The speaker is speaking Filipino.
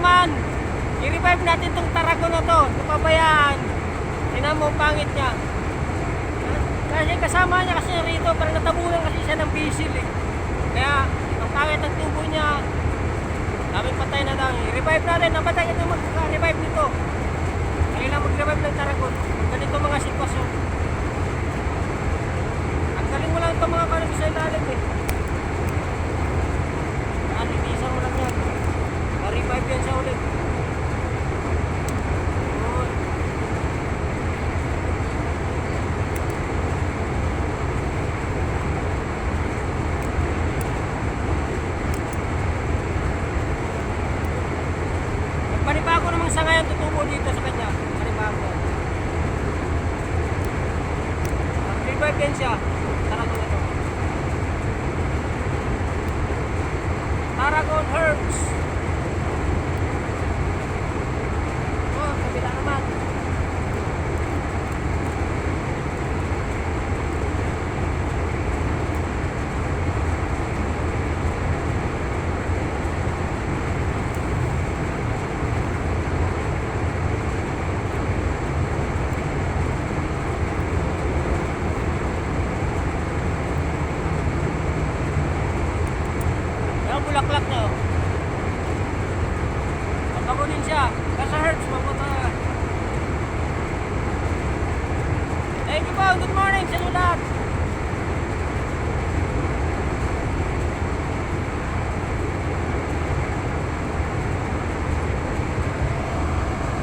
naman, i-revive natin tong Tarragon na to. Napabayaan. Tingnan mo, pangit niya. Kasi kasama niya kasi rito, parang natabunan kasi siya ng bisil eh. Kaya, ang pangit ang tubo niya, daming patay na lang. I-revive natin, napatay ito mag-revive nito. Kailangan mag-revive ng Tarragon. Ganito mga sitwasyon. Ang galing mo lang ito mga kalang sa ilalim eh. Alinisan mo lang yan. Ma-revive yan siya ulit. Yun. Panibago namang sangayan tutubo dito sa kanya. Panibago. Revive yan siya. Tarragon na to. Tarragon Herbs. Oh, kabila naman. Yung bulaklak niya oh. Mabago din siya. Kasa Herbs, mabago. Thank you po. Good morning sa inyo lahat.